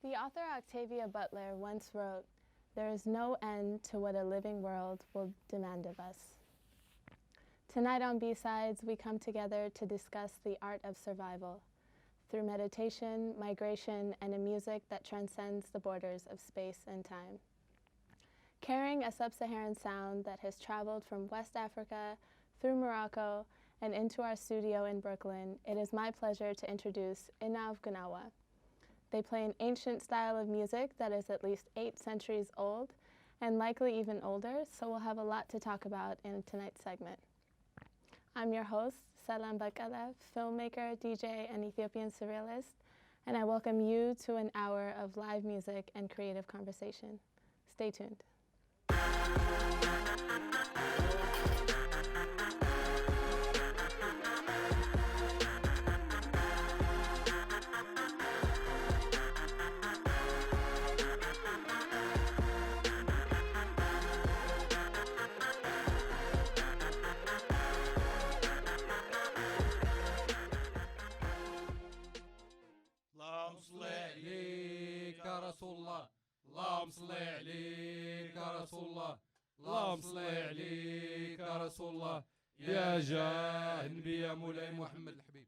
The author Octavia Butler once wrote, "There is no end to what a living world will demand of us." Tonight on B-Sides, we come together to discuss the art of survival through meditation, migration, and a music that transcends the borders of space and time. Carrying a Sub-Saharan sound that has traveled from West Africa through Morocco and into our studio in Brooklyn, it is my pleasure to introduce Innov Gnawa. They play an ancient style of music that is at least 8 centuries old and likely even older, so we'll have a lot to talk about in tonight's segment. I'm your host, Selam, Bekele, filmmaker, DJ, and Ethiopian surrealist, and I welcome you to an hour of live music and creative conversation. Stay tuned. اللهم صل عليك يا رسول الله اللهم صل عليك يا رسول الله يا جاه النبي يا مولاي محمد الحبيب.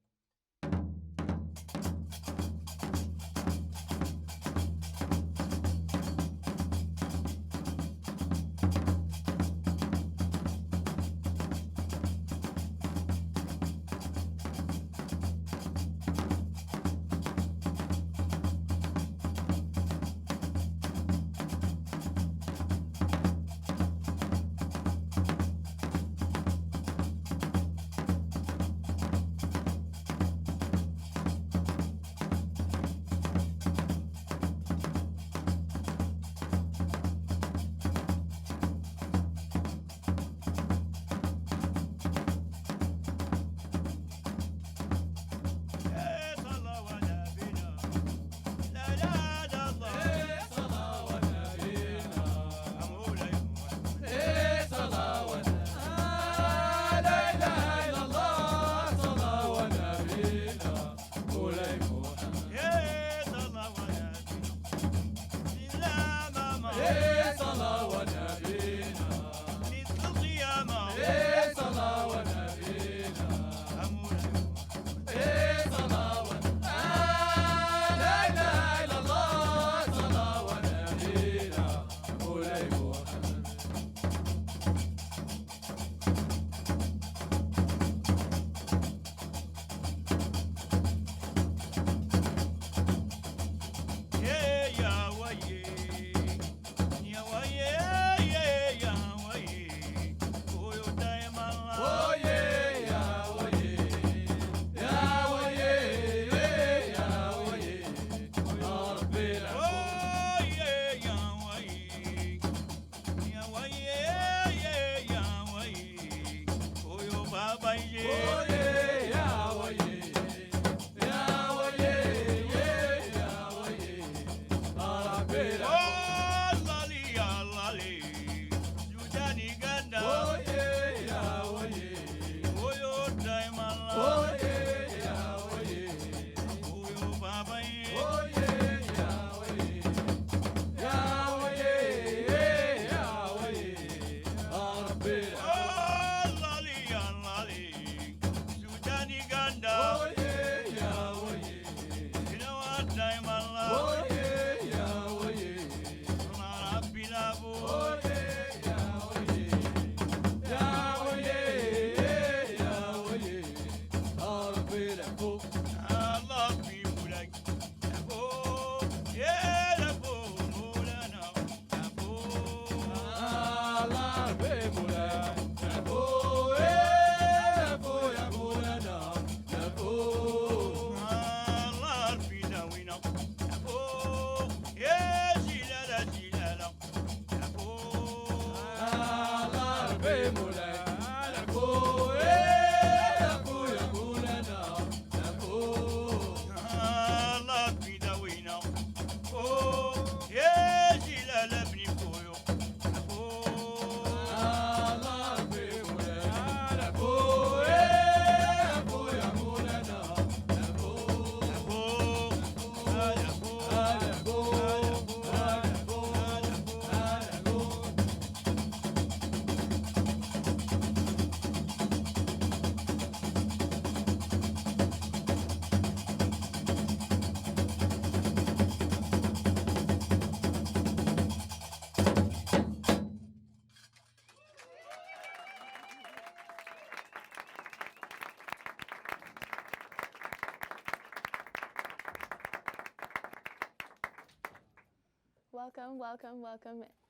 welcome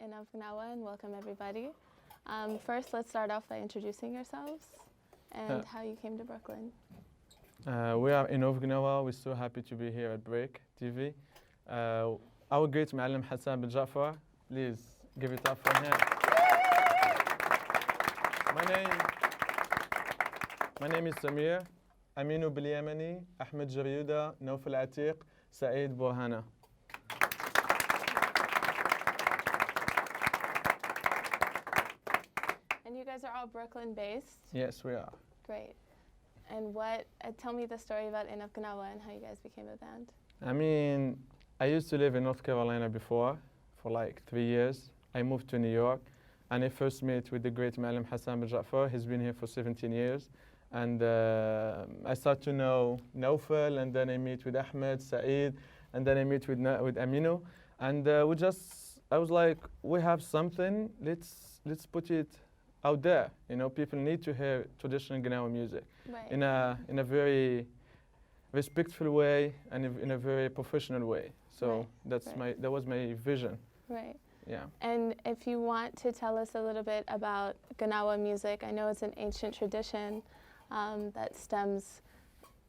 Innov Gnawa, and welcome everybody. First, let's start off by introducing yourselves and how you came to Brooklyn. We are Innov Gnawa. We're so happy to be here at BRIC TV. Our great Maâlem Hassan Ben Jaafer, please give it up for him. My name is Samir. Amino, Belyamani, Ahmed Jariuda, Naufal Atiq, Saeed Burhana. And you guys are all Brooklyn based? Yes, we are. Great. And tell me the story about Innov Gnawa and how you guys became a band. I mean, I used to live in North Carolina before, for like 3 years. I moved to New York, and I first met with the great Maâlem Hassan Ben Jaafer. He's been here for 17 years. And I started to know Naufal, and then I meet with Ahmed, Saeed, and then I meet with Amino. And I was like, we have something, let's put it out there. You know, people need to hear traditional Gnawa music in a very respectful way and in a very professional way. So that was my vision. Right. Yeah. And if you want to tell us a little bit about Gnawa music, I know it's an ancient tradition that stems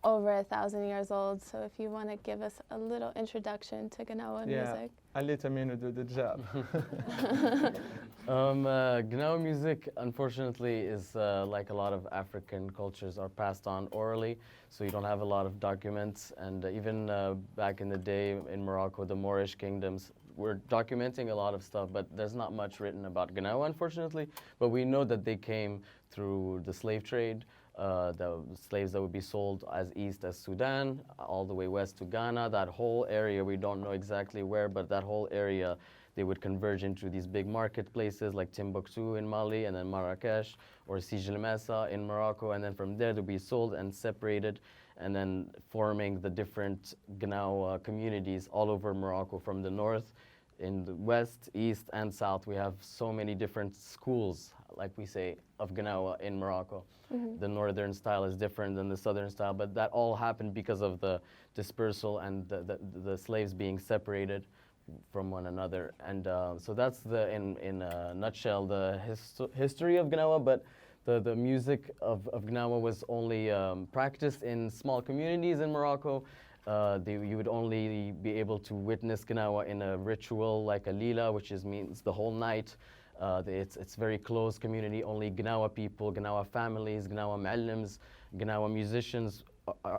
over 1,000 years old. So if you want to give us a little introduction to Gnawa music. I'll let Amino do the job. Gnawa music, unfortunately, is like a lot of African cultures are passed on orally, so you don't have a lot of documents. And even back in the day in Morocco, the Moorish kingdoms were documenting a lot of stuff, but there's not much written about Gnawa, unfortunately. But we know that they came through the slave trade. The slaves that would be sold as east as Sudan, all the way west to Ghana. That whole area, we don't know exactly where, but that whole area, they would converge into these big marketplaces like Timbuktu in Mali, and then Marrakesh, or Sijil Mesa in Morocco, and then from there they'd be sold and separated, and then forming the different Gnawa communities all over Morocco, from the north, in the west, east, and south. We have so many different schools, like we say, of Gnawa in Morocco. Mm-hmm. The northern style is different than the southern style, but that all happened because of the dispersal and the slaves being separated from one another. And so that's in a nutshell, the history of Gnawa, but the music of Gnawa was only practiced in small communities in Morocco. You would only be able to witness Gnawa in a ritual like a lila, which means the whole night. It's very close community, only Gnawa people, Gnawa families, Gnawa Maâlems, Gnawa musicians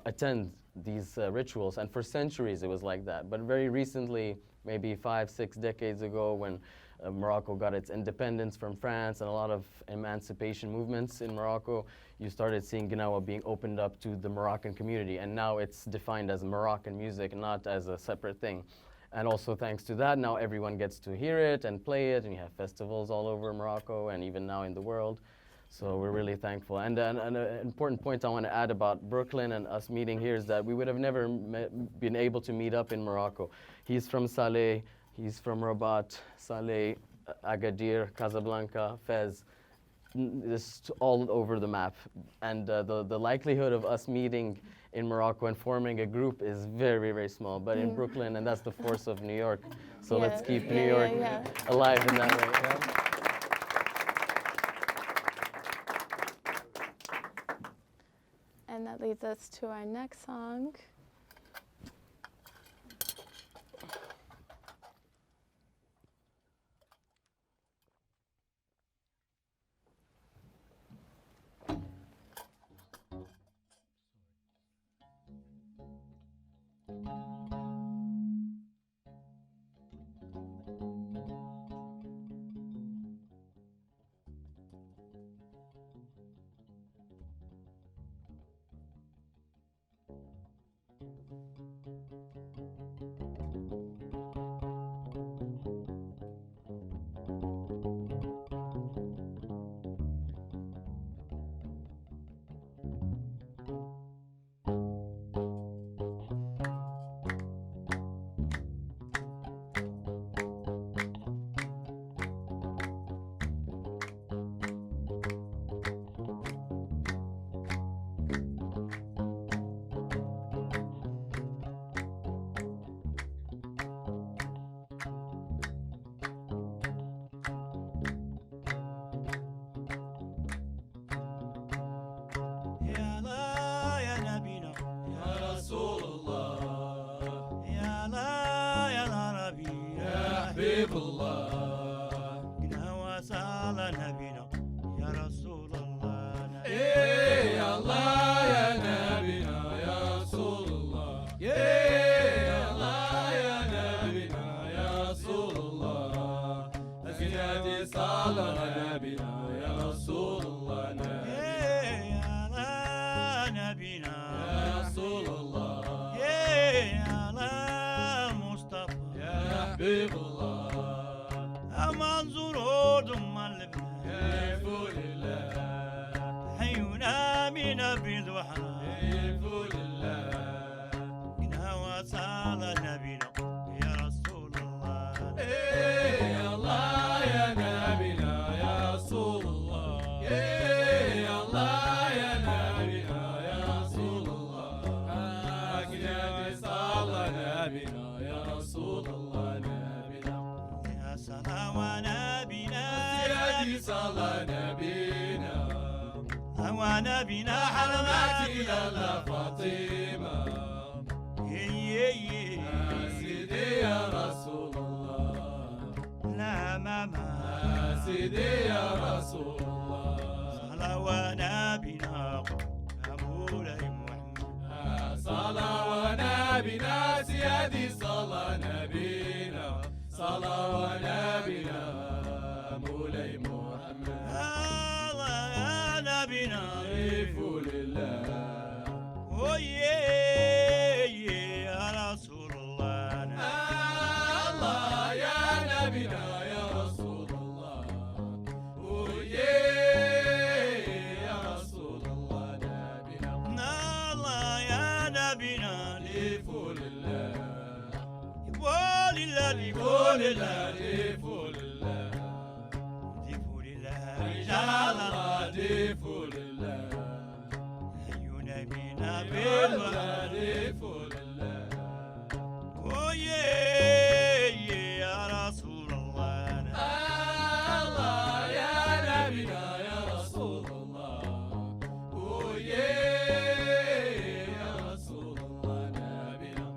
attend these rituals, and for centuries it was like that. But very recently, maybe 5-6 decades ago, when Morocco got its independence from France and a lot of emancipation movements in Morocco, you started seeing Gnawa being opened up to the Moroccan community, and now it's defined as Moroccan music, not as a separate thing. And also thanks to that, now everyone gets to hear it and play it, and you have festivals all over Morocco and even now in the world. So we're really thankful. And an important point I want to add about Brooklyn and us meeting here is that we would have never been able to meet up in Morocco. He's from Saleh, he's from Rabat, Saleh, Agadir, Casablanca, Fez, just all over the map. And the likelihood of us meeting in Morocco and forming a group is very, very small. But in Brooklyn, and that's the force of New York. So let's keep New York alive in that way. Yeah? And that leads us to our next song. حبيب الله قناوة صال نبينا يا رسول الله إيه يا الله يا نبينا يا رسول الله يا الله يا نبينا يا رسول الله زيادة صلاة نبينا يا رسول الله يا الله نبينا يا رسول الله يا الله مصطفى يا حبيب الله أمان زرور دم اللبنان يا فول الله حيونا من أبيض وحنا يا فول الله قناوة صال نبينا يا رسول الله إيه يا الله يا نبينا يا رسول الله يا الله يا نبينا يا رسول الله يا صلى نبينا يا رسول الله نبينا يا صلاة ونبينا يا صلى نبينا ونبينا حرماتي يا الله فاطمة يا سيدي يا رسول الله لا ماما يا سيدي يا رسول الله صلاة ونبينا يا مولاي محمد صلاة ونبينا سيدي صلاة نبينا صلاة ونبينا مولاي محمد الله يا نبينا فول الله ويه يا رسول الله الله يا نبينا يا رسول الله ويه يا رسول الله نبينا الله يا نبينا فول الله يقول الله فول الله فول الله يقول الله رجال رجال الله فول الله حيونا بنا فول بالله الله فول الله ويه يا رسول الله الله يا نبينا يا رسول الله ويه يا رسول الله نبينا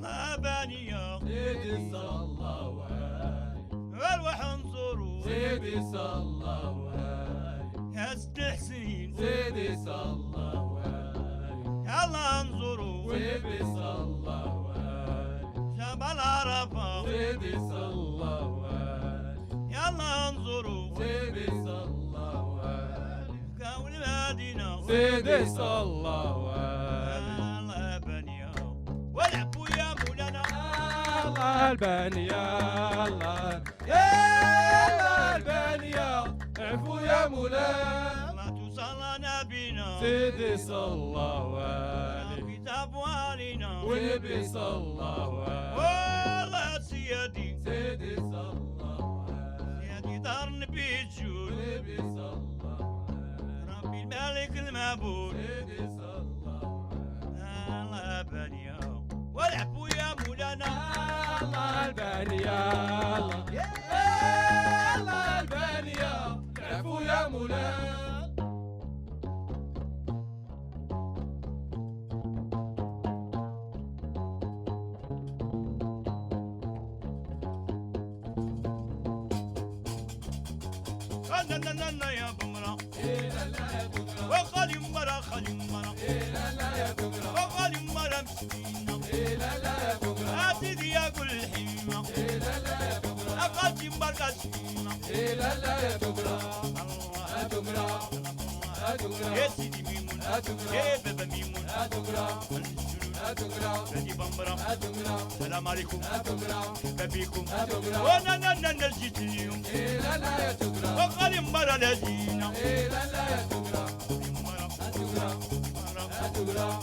ما بانيا سيدي صلى الله عليه الوح انظروا سيدي صلى الله عليه يا استحسين سيدي صلى الله عليه يلا انظروا سيدي صلى الله عليه جبل عرفة سيدي صلى الله عليه يلا انظروا سيدي صلى الله عليه كون المدينة سيدي صلى الله عليه الله بنيا والعبوا يا مولانا الله الباني يا الله يا الله الباني يا عفو يا مولانا ما تصلى نبينا سيدي صلى الله عليه كتاب والينا والنبي صلى الله عليه والله سيدي سيدي صلى الله عليه سيدي دار نبي الجود والنبي صلى الله عليه ربي الملك المعبود سيدي صلى الله عليه الله بنيا والعبوا يا مولانا الله الباني يا الله يا الله الباني يا عفو يا مولانا لا يا بمرا لا لا يا بكرة وخالي مرا خالي مرا لا لا يا بكرة وخالي مرا مسكينة لا لا يا بكرة أتدي يا كل حمة لا لا يا بكرة أقاتي مرا سكينة لا لا يا بكرة الله أدقرا يا سيدي ميمون أدقرا يا بابا ميمون أدقرا الجنود بلادي بمبرة أتقرا سلام عليكم أتقرا بابيكم أتقرا وانا جيت اليوم لا لا يتقرا وقال مرة لدينا لا لا يتقرا مرة أتقرا مرة أتقرا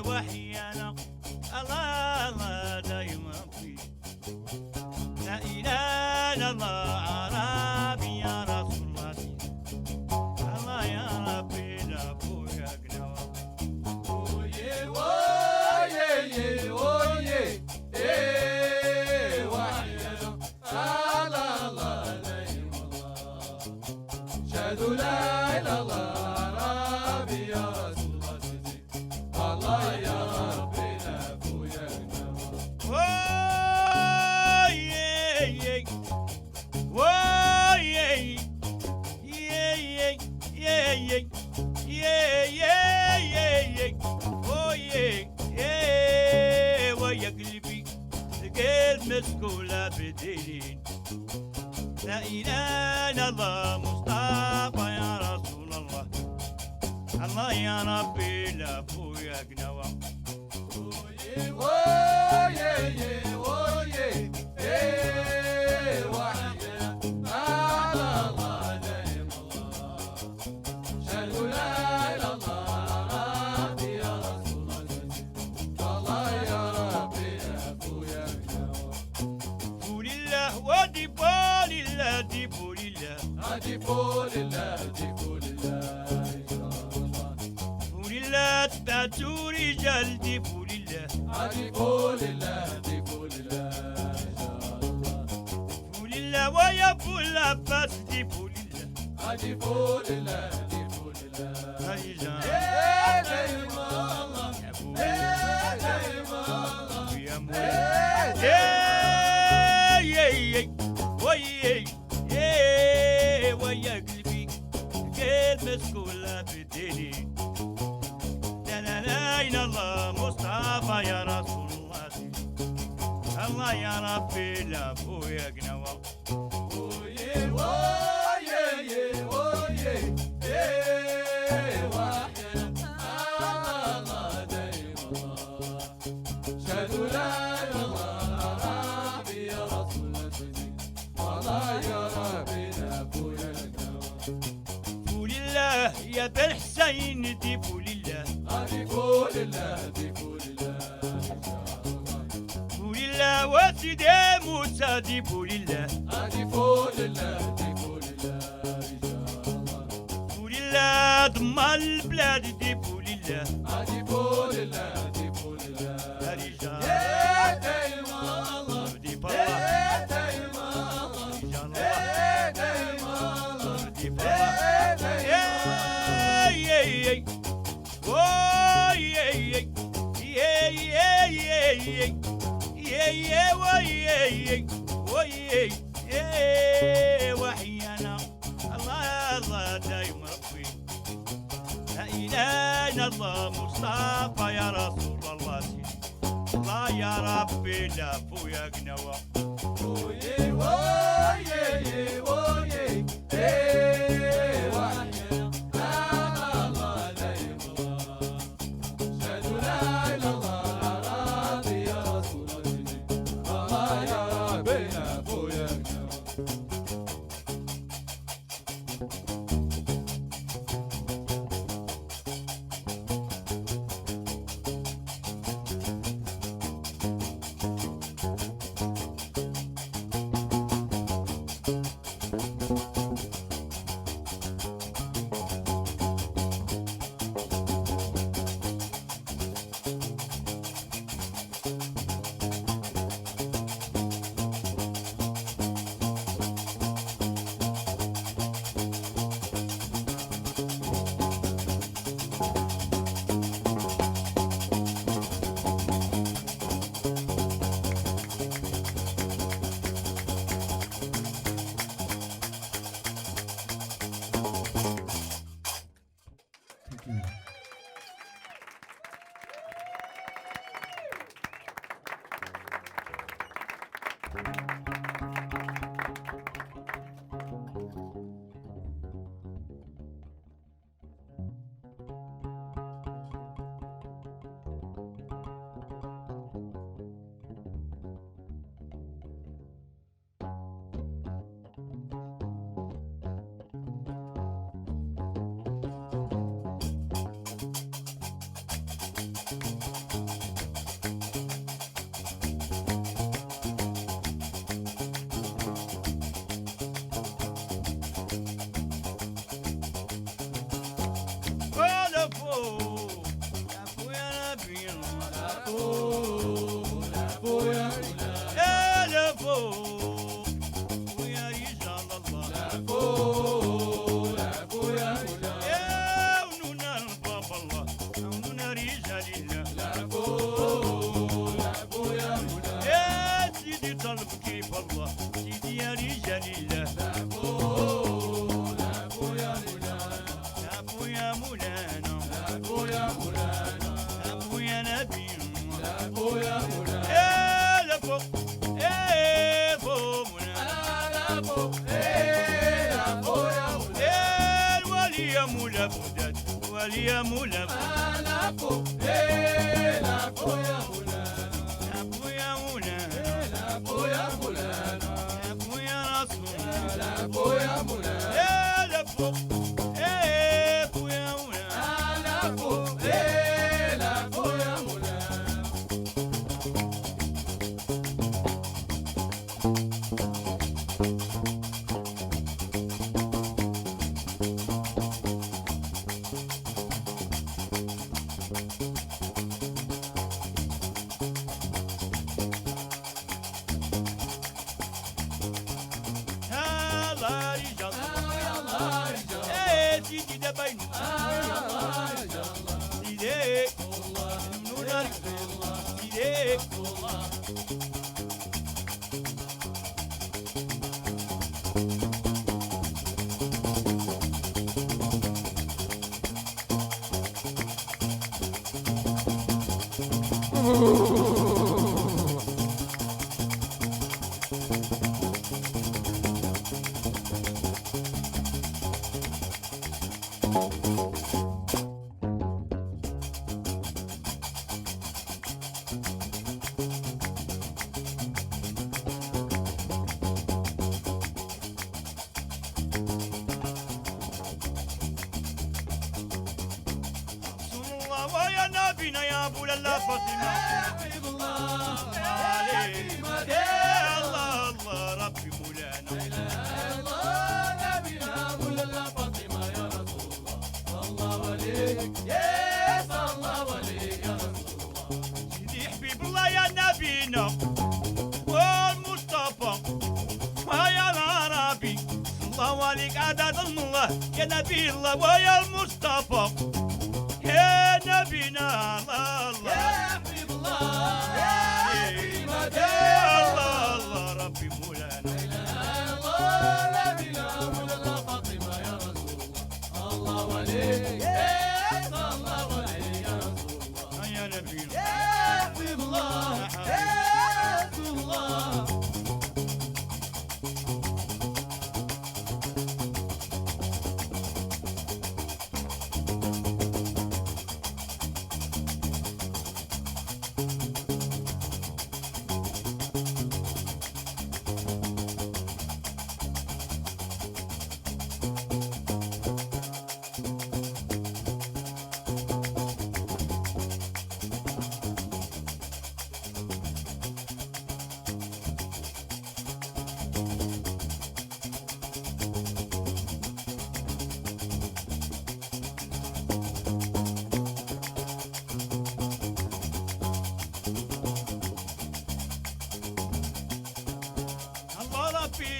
وحيانا الله الله دايما في لا إله إلا الله عربي يا رسول الله الله يا ربي لا بويا قنوة Oye, oye, oye, وحيانا على الله دايم الله شهد لا إله إلا الله ربي يا رسول الله الله يا ربي لا بويا ويا قلبي لقيت مسكولة بدين لا إله إلا الله مصطفى يا رسول الله الله يا ربي لا بويا قنوة Oye, oye, oye, وحيانا على الله دايم الله شهد لا إله إلا الله ربي يا رسول الله الله يا ربي يا أبويا قول الله ودي بول الله دي بول الله أجيبوا لله أجيبوا لله إن شاء الله قول الله تبعتوا رجال دي بول الله أجيبوا لله أجيبوا لله إن شاء الله بول الله ويا بول عباس دي بول الله أجيبوا لله أجيبوا لله هيجان دايم الله يا بول دايم الله يا مول ويا قلبي قلب مسكولة بديني لا لا لا إلا الله مصطفى يا رسول الله الله يا ربي لا بويا قنوة Oye, oye, oye, وحيانا على الله دايم الله شهد لا إله إلا الله ربي يا رسول الله والله يا ربي لا أبويا قول الله يا بالحسين دي بول الله أجيبوا لله أجيبوا لله إن شاء الله قول الله وسيدي موسى دي بول الله أجيبوا لله أجيبوا لله إن شاء الله قول الله ضم البلاد دي بول الله أجيبوا لله أجيبوا لله يا رجال يا دايم الله دي بالله يا دايم الله رجال يا دايم الله دي بالله وحيانا الله الله دايم ربي لا إله إلا الله مصطفى يا رسول الله الله يا رب ربي لا فويا قنوة وي وي وي ايه وحي لا لا لا لا الله أشهد لا إله إلا الله ربي يا رسول الله يا ربي لا فويا ولا فو لا فويا نبي فويا يا لا فو ويا رجال الله فويا يا ونونا الباب الله ونونا رجال الله فويا يا سيدي طلب كيف الله سيدي يا رجال الله يا ابو يا مولانا فويا يا ابو يا نبي فويا يا لفو يا فو مولانا يا الولي يا مولا بغداد الولي يا مولا بغداد يا ابو يا مولانا يا ابو يا رسول يا لفو يا ابو يا مولانا يلا رجال ايه سيدي دبين سيدي المنونة سيدي رسول الله ويا نبينا يا ابو لالا فاطمه عليك يا الله الله ربي مولانا سيدي حبيب الله يا نبينا والمصطفى ويا العربي الله عليك عدد الله يا نبي الله ويا المصطفى يا نبينا الله يا حبيب الله يا حبيب يا الله الله ربي مولانا يا نبي يا حبيب الله يا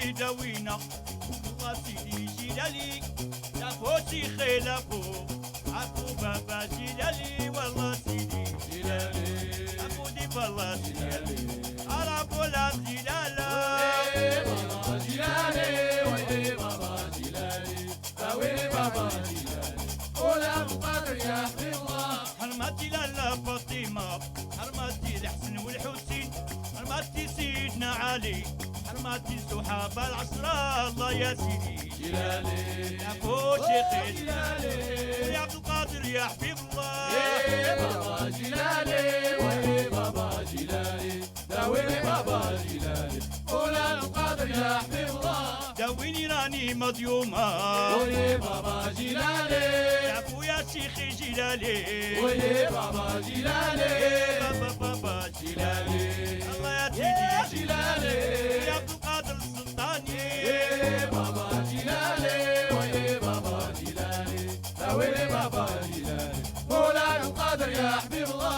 جلالي دوينا الله سيدي جلالي يا فوتي خيلافو عفو بابا جلالي والله سيدي جلالي عفو دي بالله جلالي عرفوا لا جلالا بابا جلالي ويلي بابا جلالي ويلي بابا جلالي ولا مقدر يا حبيب الله حرمتي لالا فاطمة حرمتي الحسن والحسين حرمتي سيدنا علي حرمتي صحابة العشرة الله يا سيدي جلالي يا فو شيخي جلالي يا عبد القادر يا حبيب الله بابا جلالي ويلي بابا جلالي ويلي بابا جلالي ولا القادر يا حبيب الله داويني راني مظيومة ويلي بابا جلالي يا فو يا شيخي جلالي ويلي بابا جلالي بابا بابا جلالي الله يا سيدي جلالي يا عبد القادر السلطاني بابا جلالي ويلي بابا جلالي ويلي بابا جلالي مولانا القادر يا حبيب الله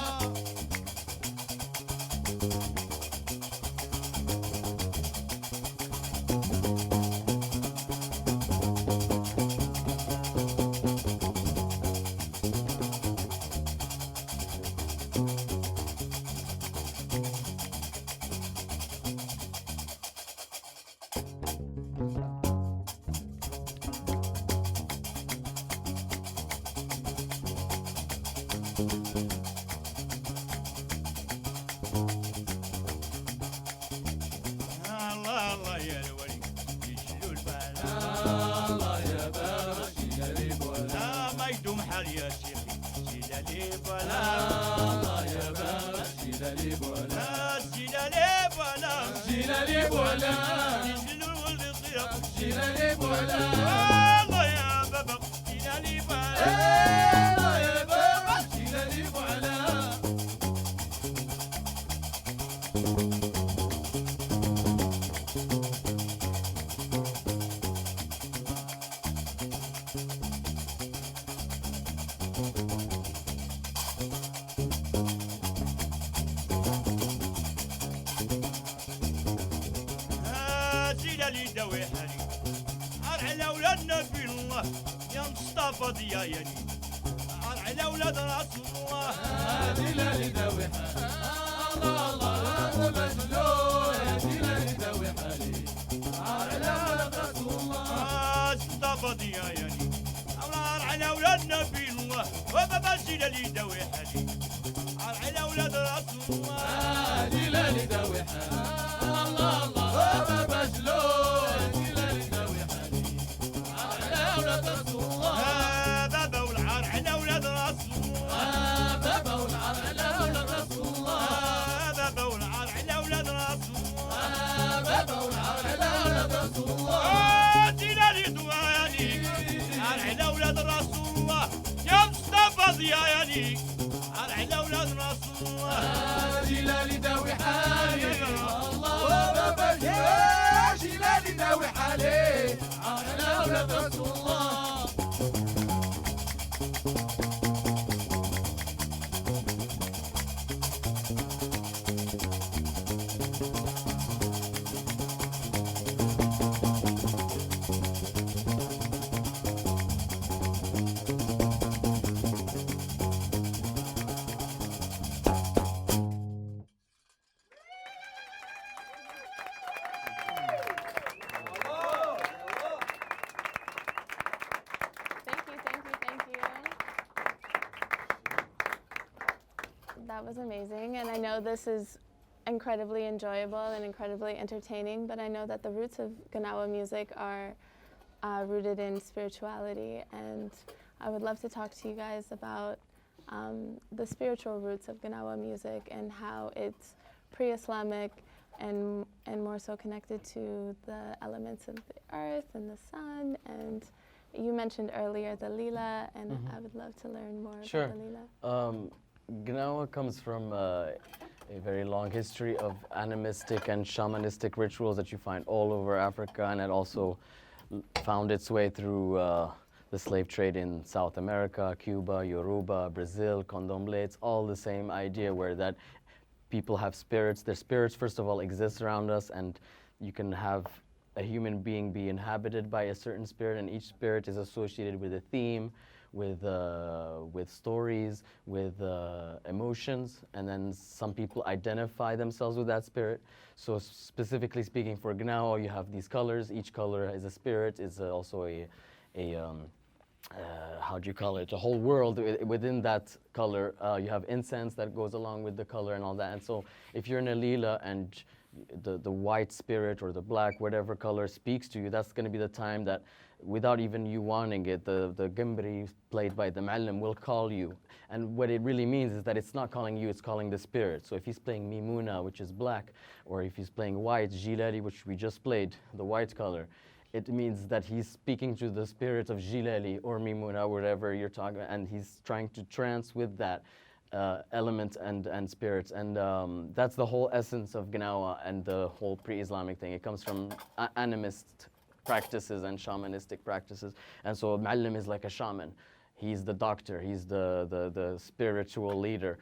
الله الله يا الولي يشلوا البال الله يا بابا جلالي ولا لا ما يدوم حال يا شيخي جلالي ولا الله يا بابا جلالي ولا لا جلالي ولا جلالي ولا يشلوا الولد الصغير جلالي ولا الله يا بابا جلالي ولا الله يا بابا جلالي ولا جلالي دوي حالي على اولاد نبي الله يا مصطفى ضياياني على اولاد رسول الله جلالي دوي حالي الله الله هذا مجنون يا جلالي دوي حالي على ولد رسول الله مصطفى ضياياني على اولاد نبي الله وبابا جلالي دوي حالي على اولاد رسول الله جلالي دوي حالي الله الله هذا مجنون جلالي دوي حالي على ولد رسول الله بابا والعار على اولاد رسول الله بابا والعار على ولد رسول الله بابا والعار على اولاد رسول الله بابا والعار على ولد رسول الله جلالي دواني على اولاد رسول الله يا مصطفى ضياياني على اولاد رسول الله جلالي داوي حالي الله بابا جلالي داوي حالي على ولد رسول الله Thank you. That was amazing, and I know this is incredibly enjoyable and incredibly entertaining, but I know that the roots of Gnawa music are rooted in spirituality, and I would love to talk to you guys about the spiritual roots of Gnawa music and how it's pre-Islamic and more so connected to the elements of the earth and the sun. And you mentioned earlier the lila, and I would love to learn more about the lila. Gnawa comes from a very long history of animistic and shamanistic rituals that you find all over Africa, and it also found its way through the slave trade in South America, Cuba, Yoruba, Brazil, Candomblé. It's all the same idea where that people have spirits. Their spirits, first of all, exist around us, and you can have a human being be inhabited by a certain spirit, and each spirit is associated with a theme, with stories, with emotions, and then some people identify themselves with that spirit. So specifically speaking, for Gnawa, you have these colors. Each color is a spirit, is also how do you call it, a whole world within that color. You have incense that goes along with the color and all that. And so if you're in a lila and the white spirit or the black, whatever color speaks to you, that's going to be the time that, without even you wanting it, the Gimbri played by the Maâlem will call you. And what it really means is that it's not calling you, it's calling the spirit. So if he's playing Mimuna, which is black, or if he's playing white, Jilali, which we just played, the white color, it means that he's speaking to the spirit of Jilali or Mimuna, whatever you're talking about, and he's trying to trance with that element and spirits. And that's the whole essence of Gnawa and the whole pre-Islamic thing. It comes from animist practices and shamanistic practices. And so Maâlem is like a shaman. He's the doctor, he's the spiritual leader.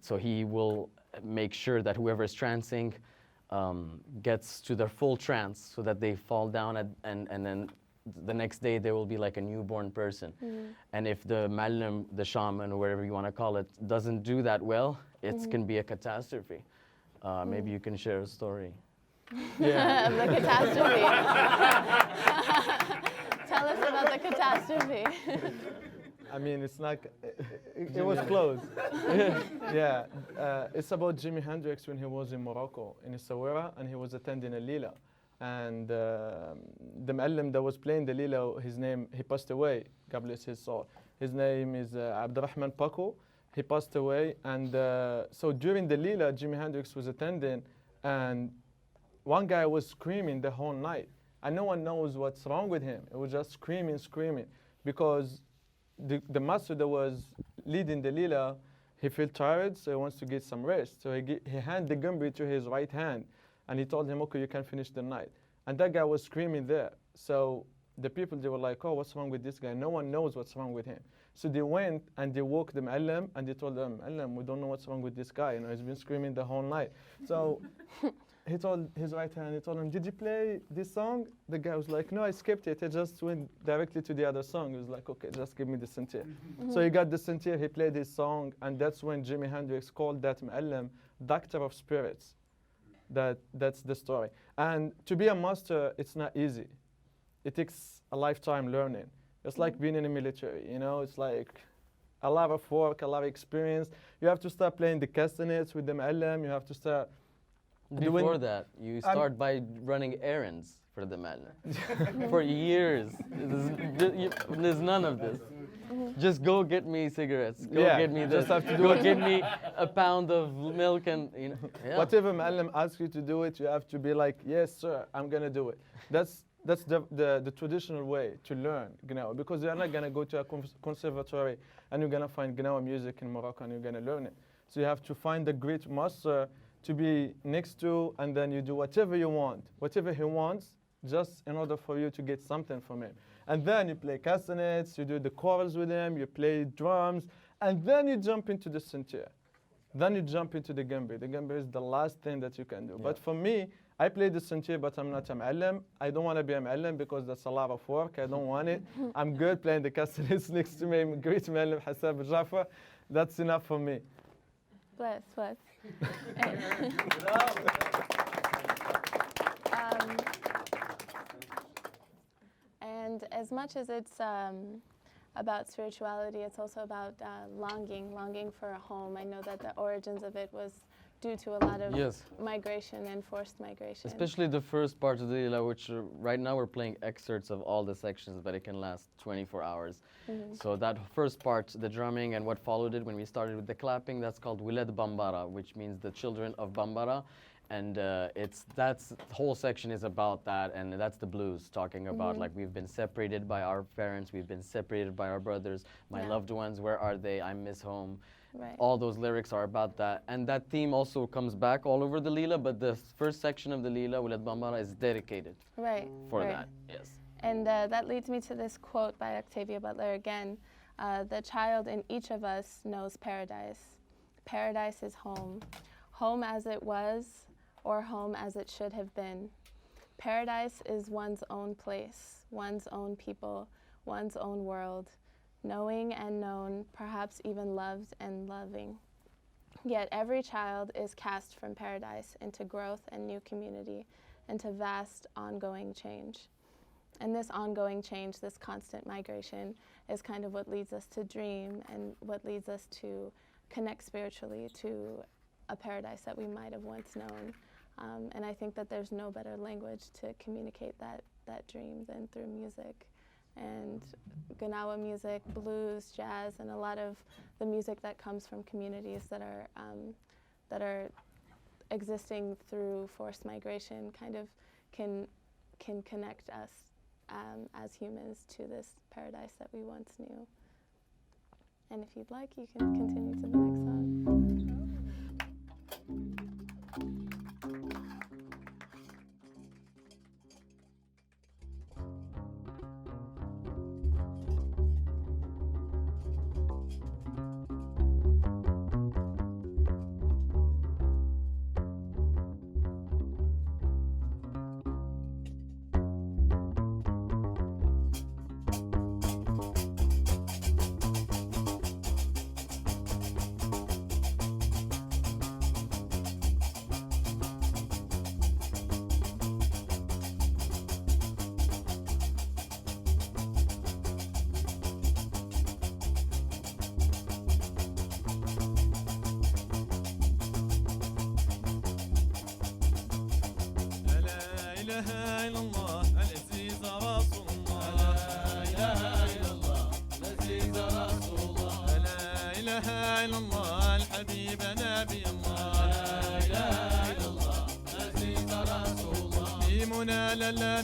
So he will make sure that whoever is trancing gets to their full trance, so that they fall down and then the next day they will be like a newborn person. And if the Maâlem, the shaman, or whatever you want to call it, doesn't do that well, it can be a catastrophe. Maybe you can share a story. Yeah. The catastrophe. Tell us about the catastrophe. I mean, it's not, it was close. Yeah, it's about Jimi Hendrix when he was in Morocco, in Essaouira, and he was attending a lila. And the Maâlem that was playing the lila, his name, he passed away, God bless his soul. His name is Abdurrahman Paco. He passed away, and so during the lila, Jimi Hendrix was attending, and one guy was screaming the whole night, and no one knows what's wrong with him. It was just screaming, because the master that was leading the lila, he felt tired, so he wants to get some rest. So he handed the Gimbri to his right hand, and he told him, okay, you can finish the night. And that guy was screaming there. So the people, they were like, oh, what's wrong with this guy? No one knows what's wrong with him. So they went and they woke the Maâlem, and they told them, Maâlem, we don't know what's wrong with this guy. You know, he's been screaming the whole night. So he told his right hand, he told him, did you play this song? The guy was like, no, I skipped it. I just went directly to the other song. He was like, okay, just give me the sentir. So he got the sentir, he played his song, and that's when Jimi Hendrix called that Maâlem Doctor of Spirits. That's the story. And to be a master, it's not easy. It takes a lifetime learning. It's like being in the military, you know? It's like a lot of work, a lot of experience. You have to start playing the castanets with the Maâlem. You have to start Before that, you start by running errands for the Maâlem. For years. There's none of this. Just go get me cigarettes. Go get me this. Go get me a pound of milk, and you know. Yeah. Whatever Maâlem asks you to do it, you have to be like, yes, sir, I'm gonna do it. That's the traditional way to learn Gnawa, because you're not gonna go to a conservatory and you're gonna find Gnawa music in Morocco and you're gonna learn it. So you have to find a great master to be next to, and then you do whatever you want, whatever he wants, just in order for you to get something from him. And then you play castanets, you do the chorals with him, you play drums, and then you jump into the sentir. Then you jump into the Gimbri. The Gimbri is the last thing that you can do. Yeah. But for me, I play the sentir, but I'm not a Maâlem. I don't want to be a Maâlem because that's a lot of work. I don't want it. I'm good playing the castanets next to me, great Maâlem Hassan Ben Jaafer. That's enough for me. Bless. And as much as it's about spirituality, it's also about longing for a home. I know that the origins of it was due to a lot of migration and forced migration. Especially the first part of the Lila, which right now we're playing excerpts of all the sections, but it can last 24 hours. So that first part, the drumming and what followed it when we started with the clapping, that's called Wilad Bambara, which means the children of Bambara. And the whole section is about that, and that's the blues, talking about like we've been separated by our parents, we've been separated by our brothers, my loved ones, where are they? I miss home. Right. All those lyrics are about that, and that theme also comes back all over the Lila, but the first section of the Lila, Wilad Bambara, is dedicated for that. Yes. And that leads me to this quote by Octavia Butler again. The child in each of us knows paradise. Paradise is home. Home as it was, or home as it should have been. Paradise is one's own place, one's own people, one's own world, knowing and known, perhaps even loved and loving. Yet every child is cast from paradise into growth and new community, into vast ongoing change. And this ongoing change, this constant migration, is kind of what leads us to dream and what leads us to connect spiritually to a paradise that we might have once known. And I think that there's no better language to communicate that dream than through music. And Gnawa music, blues, jazz, and a lot of the music that comes from communities that are existing through forced migration kind of can connect us as humans to this paradise that we once knew. And if you'd like, you can continue to the next song.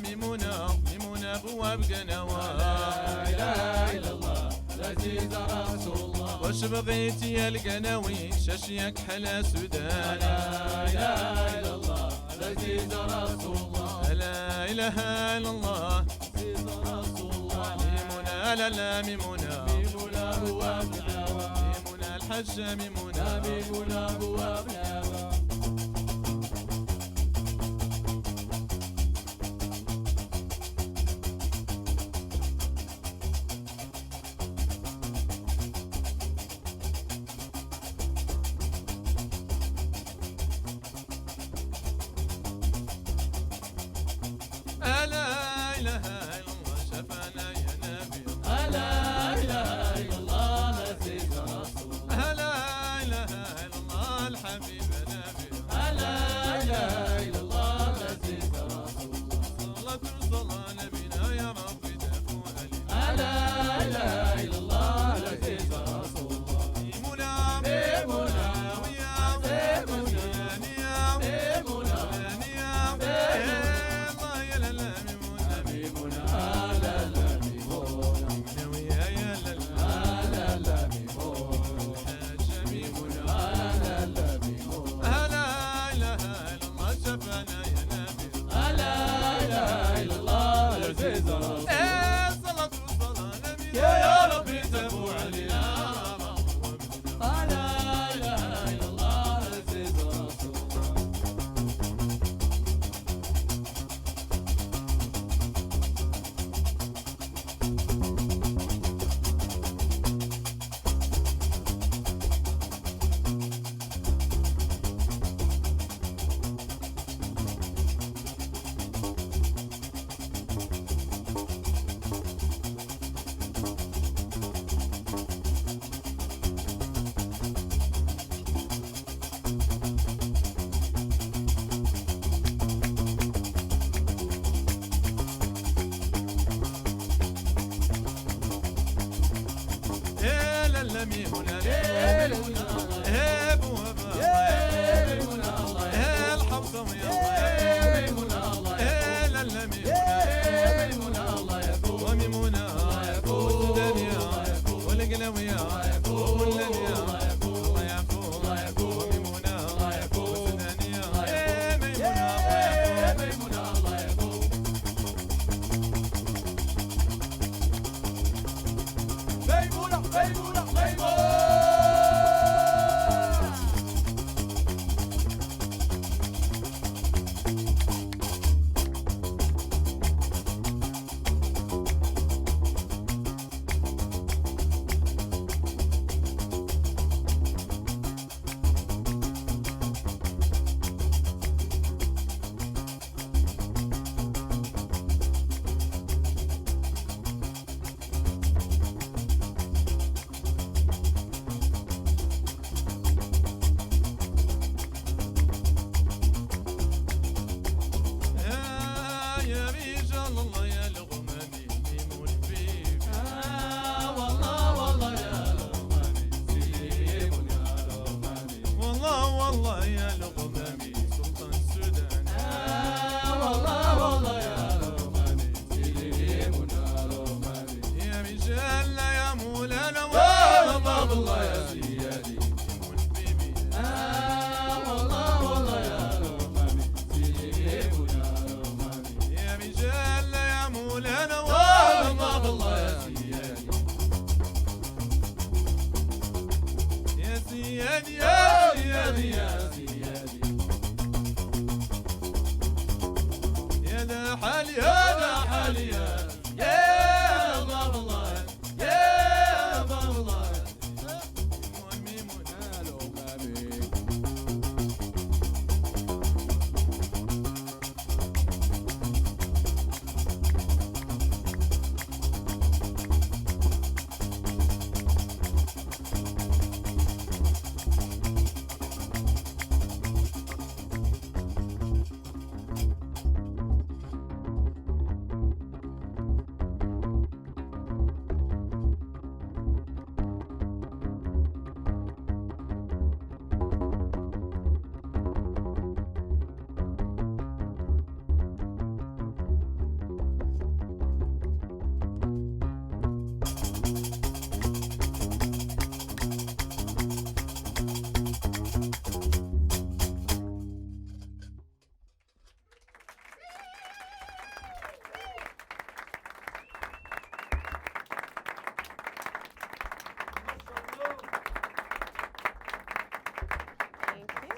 ميمونة بواب قنوة لا إله إلا الله العزيز رسول الله وش بغيتي يا القناوي شاشيك حلا سودان لا إله إلا الله العزيز رسول الله لا إله إلا الله العزيز رسول الله ميمونة لا لا ميمونة ميمونة بواب قنوة ميمونة الحجة ميمونة ميمونة بواب قنوة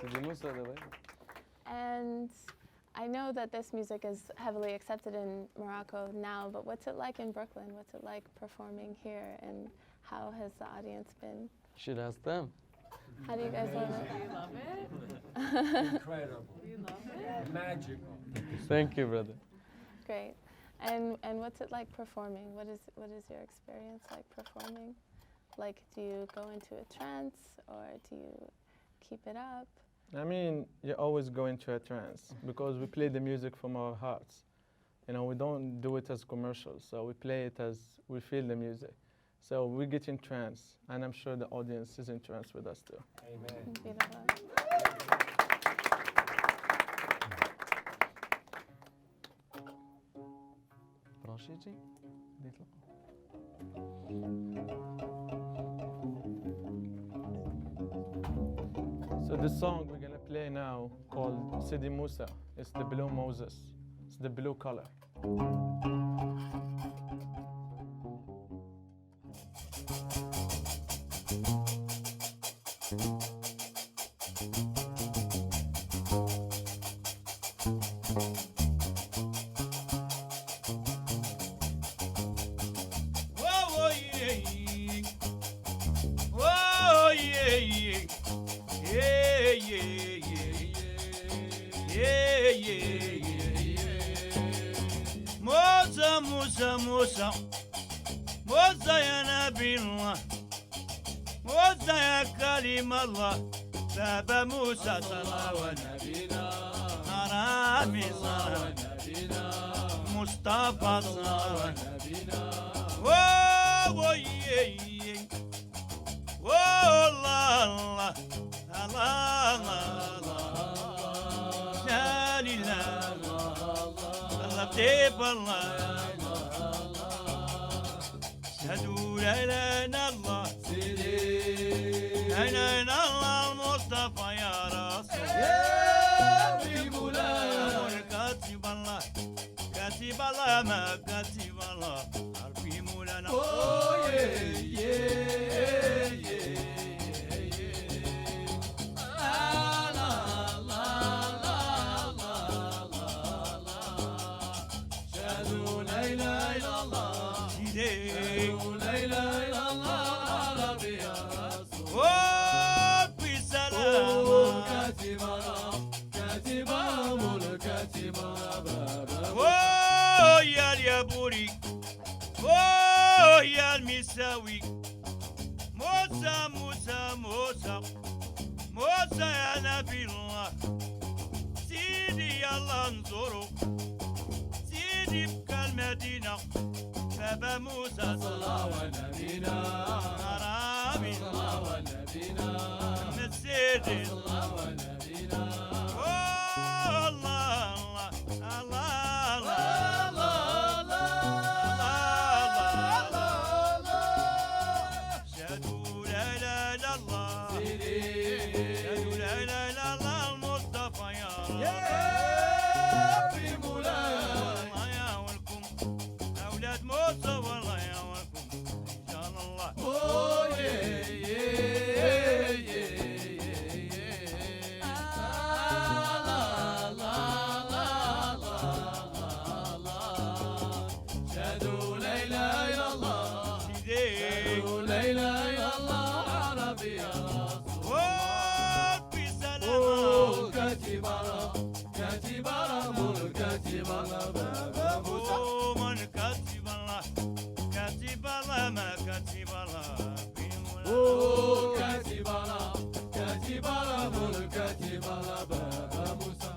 Sidi Moussa, the way. And I know that this music is heavily accepted in Morocco now, but what's it like in Brooklyn? What's it like performing here, and how has the audience been? You should ask them. How do you guys love it? You love it? Incredible. You love it? Magical. Thank you, brother. Great. And what's it like performing? What is your experience like performing? Like, do you go into a trance, or do you keep it up? I mean, you always go into a trance because we play the music from our hearts. You know, we don't do it as commercials, so we play it as we feel the music. So we get in trance, and I'm sure the audience is in trance with us too. Amen. Beautiful. Branché-جي؟ So the song we're gonna play now called Sidi Moussa. It's the blue Moses. It's the blue color. Whoa, yeah, whoa, yeah, yeah, yeah, yeah, yeah, Musa, Musa, Musa, Musa ya Nabi Allah, Musa ya Kalim Allah, Baba Musa Salawa Nabina, Harami Salawa Nabina, Mustafa Salawa Nabina. Whoa, yeah, yeah. Whoa, la, la, la, la, la, la, la, la, la, شهدوا لا إله إلا الله لا إله إلا الله المصطفى يا رسول يا مولاي كاتب الله كاتب الله ما كاتب الله عرفي مولانا شهدوا لا إله إلا الله لا إله إلا الله عربي يا رسول وفي سلام كاتب كاتب كاتب بابا ويا اليابوري ويا المساوي موسى موسى موسى موسى يا نبي الله سيدي يلا انظروا سيدي بكى المدينة بابا موسى صلى ونبينا حرامي صلى ونبينا من سيدي صلى ونبينا الله الله الله شهدوا لا إله إلا الله شهدوا لا إله إلا الله المصطفى يا ربي مولاي الله يا ولكم أولاد موسى والله يا ولكم إن شاء الله شهدوا لا إله إلا الله سيدي لا إله إلا الله عربي يا رسول وفي سلام كاتب كاتب كاتب بابا موسى من كاتب الله كاتب الله ما كاتب الله في كاتب كاتب كاتب بابا موسى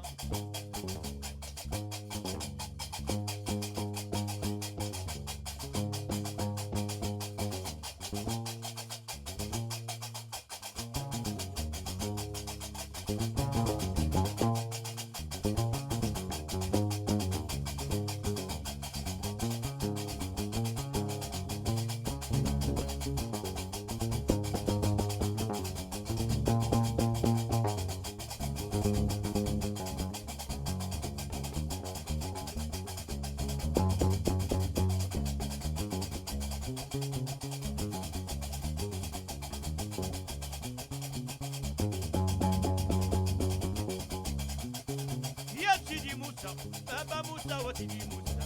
موسى بابا موسى وسيدي موسى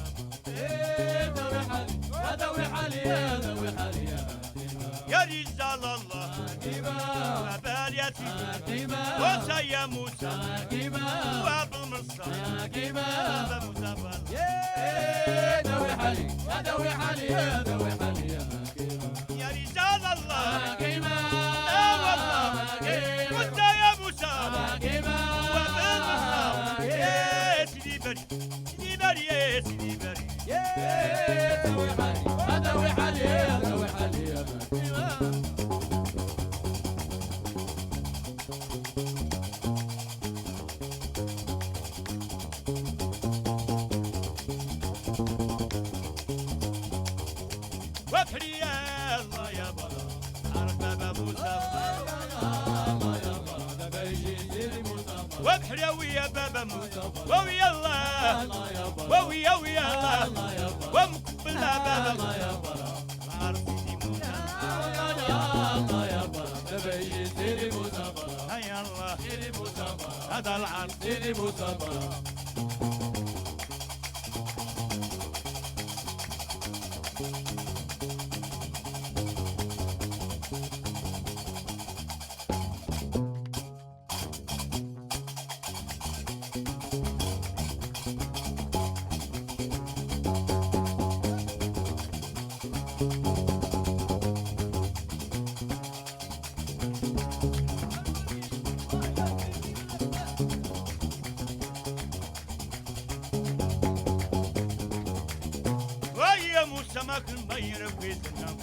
ذوي حالي يا ذوي حالي يا ذوي حالي يا رجال الله بابا اليتيم موسى يا موسى وابو المرصى بابا موسى ذوي حالي يا ذوي حالي يا ذوي حالي يا رجال الله كيما والله موسى يا موسى وابو المرصى يا سيدي بري سيدي بري يا سيدي بري ذوي حالي يا ذوي حالي يا ذوي حالي يا وفري يا الله يا بلا عرف بابا موسى وبحري ويا بابا موسى ويا الله ويا الله ومقبل بابا عرف سيدي موسى هيا الله هذا العرض ويا موسى ما كل ما يربي سلام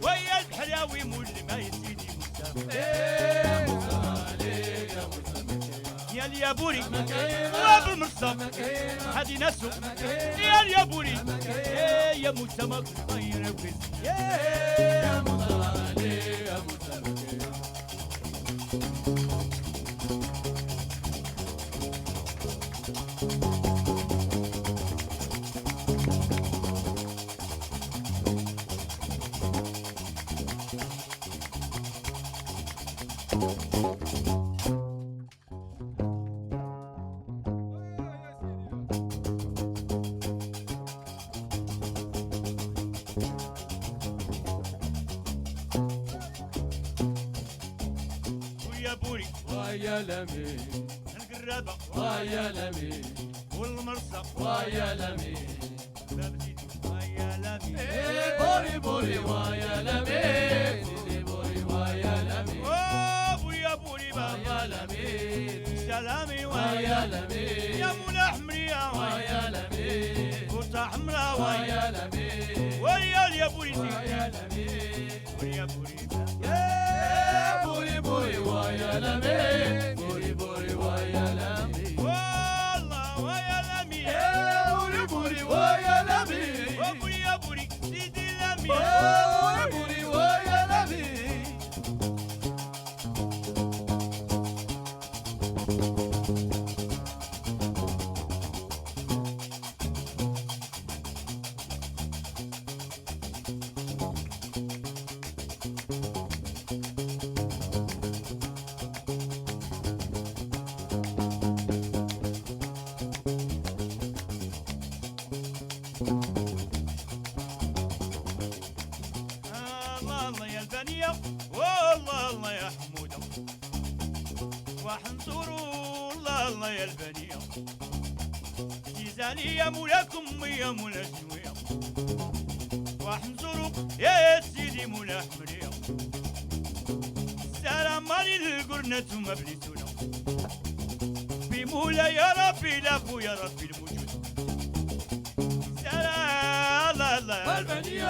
ويا الحلاوي مول ما يسيدي موسى يا اليابوري وابو المرصى هادي ناسو يا اليابوري يا موسى ما كل ما يربي ويا بوري ويا لمي القرابة ويا لمي والمرصى ويا لمي بابتيتي ويا لامي بوري بوري ويا لمي سيدي بوري ويا لمي ويا بوري بابا ويا لمي سلامي ويا لمي يا مولا حمرية ويا لمي قطع حمراء ويا لمي ويا اليابوري ويا لمي ويا بوري بوري بوري ويا لمي بوري بوري ويا لمي والله ويا لامي بوري بوري ويا لمي وبوري يا بوري سيدي لامي بوري بوري ويا لمي الله الله يا البنية والله الله يا حمودة وحنصروا الله الله يا البنية جيزاني يا مولاكم يا مولا شوية وحنصروا يا سيدي مولا حمرية سلام مالي للقرنة مبلسونا بمولا يا ربي لاكو يا ربي الموجود سلام الله الله البنية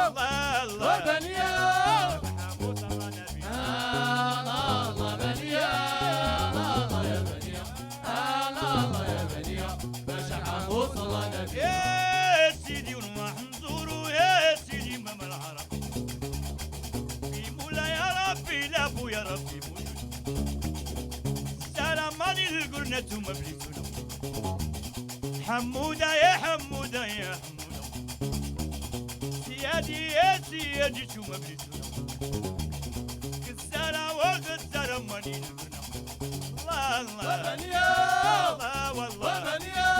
الله الله البنية حمود الله نبي الله بنية الله يا بنية الله يا بنية باشا حمود الله نبي يا سيدي ونروح نزورو يا سيدي مام العرب في مولا يا ربي لابو يا ربي موجود سلام ماني القرنة مبلسونا حمودة يا حمودة يا حمودة سيادي يا سيادي شو مبلسونا كسارة وغزارة ماني القرنة الله الله ومن يا الله والله ومن يا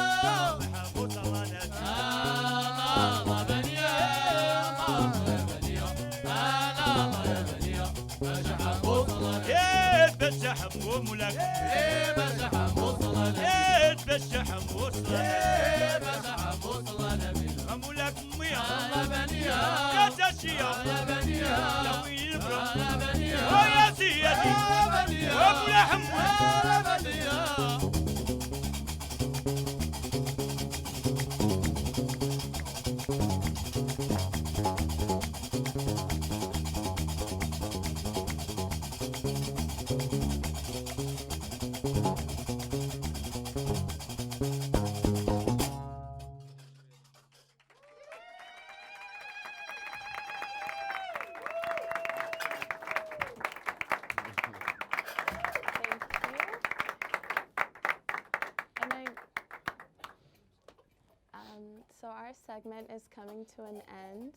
محبوس الله نبي الله بنيا الله بنيا الله بنيا بشحب وصلنا يا بشحب وملك بشحب وصلنا بشحب وصلنا بشحب وصلنا ملك ميا الله بنيا يا تشيا الله بنيا لوي البرا الله بنيا ويا سيدي وابو لحم الله بنيا So our segment is coming to an end.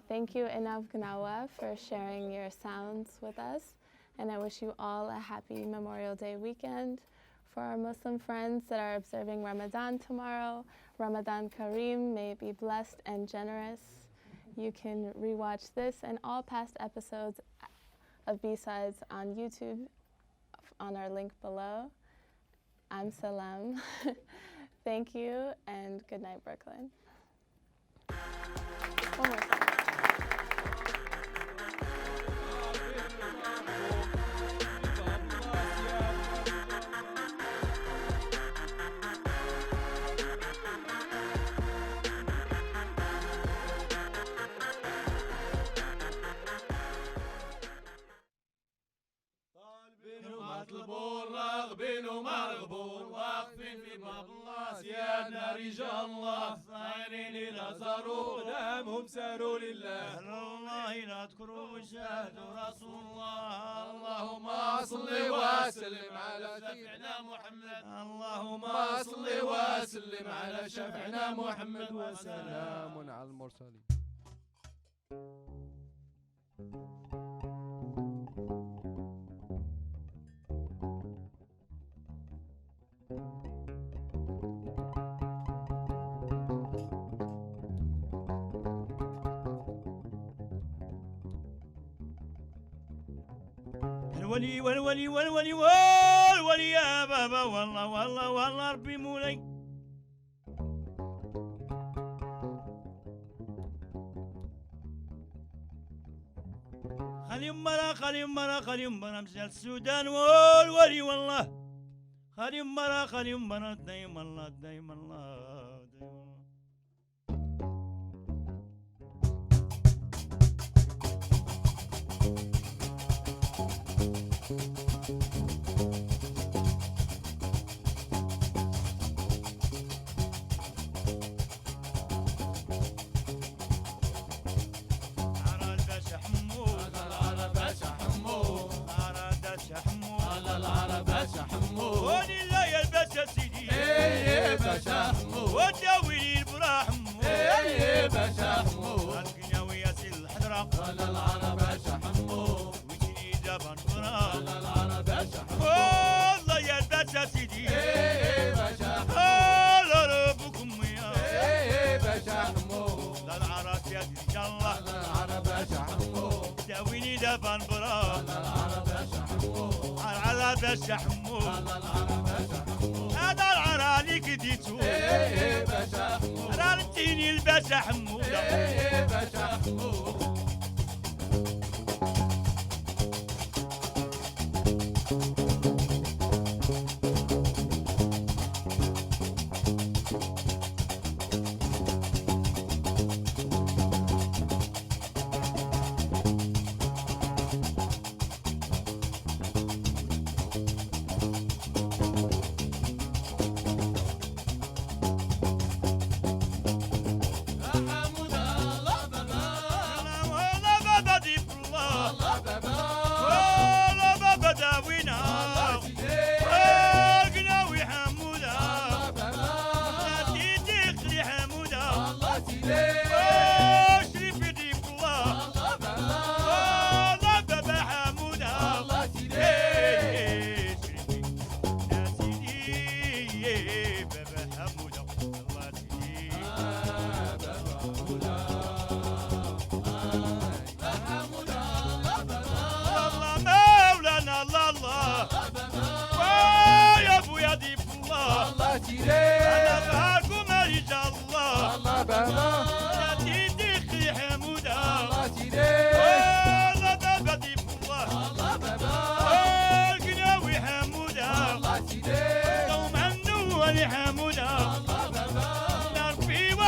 Thank you, Innov Gnawa, for sharing your sounds with us. And I wish you all a happy Memorial Day weekend. For our Muslim friends that are observing Ramadan tomorrow, Ramadan Kareem, may it be blessed and generous. You can rewatch this and all past episodes of B-Sides on YouTube on our link below. I'm Selam. Thank you and good night, Brooklyn. One more time. مطلوبون راغبين ومرغبون واقفين في باب الله سيادنا رجال الله صايرين الى زاروا قدامهم ساروا لله الله نذكروا وشاهدوا رسول الله اللهم صل وسلم على شفيعنا محمد اللهم صل وسلم على شفيعنا محمد وسلام على المرسلين. الولي والولي والولي والولي يا بابا والله والله والله ربي مولاي خلي مرا خلي مرا خلي مرا مشى السودان والولي والله خلي مرا خلي مرا دايم الله دايم الله دايم الله وني لا يلبس يا سيدي ايه باشا حمو وداوي البرا حمو ايه باشا حمو القناوي يا سيد الحضرة انا العرب باشا حمو ويجيني دابا نفرا انا العرب باشا حمو والله يلبس يا سيدي ايه باشا حمو الله ربكم يا ايه باشا حمو لا العراس يا دي الله انا العرب باشا حمو داويني دابا نفرا انا العرب باشا حمو على باشا حمو انا العرب باشا حمو هذا العراني كديتو ايه باشا حمو رارتيني الباشا حمو ايه باشا حمو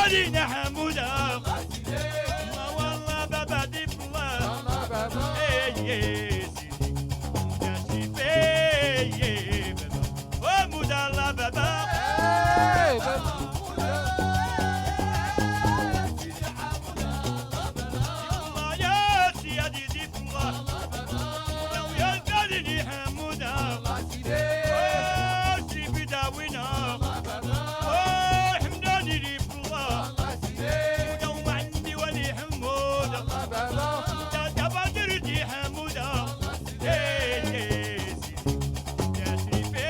ولينا حموده ما والله بابا دي بالله اي سيدي يا سيدي ومودا الله بابا الله يا سيدي دي بالله لو يلقاني حموده سيدي بداوينا حمداني لي بالله ودوم عندي ولي حموده يا بدر دي حموده يا سيدي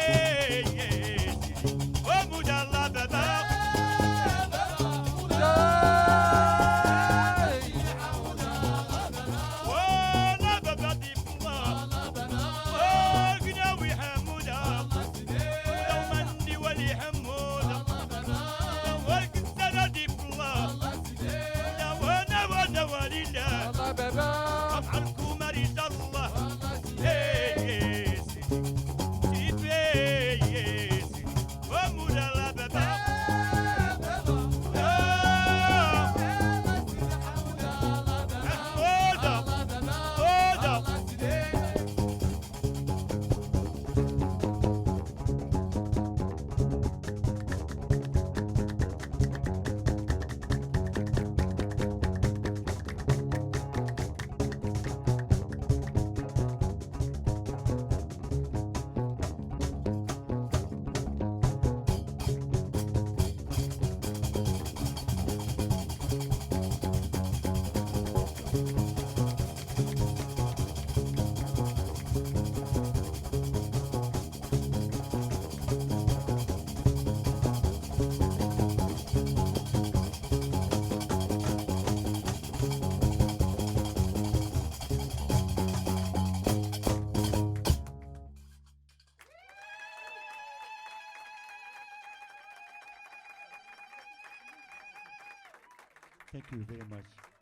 ومودا الله بابا والله بابا دي بالله قناوي حموده ودوم عندي ولي حموده والقدر دي بالله وانا ولله افعلكم مريض الله ومولا الله بابا Thank you very much.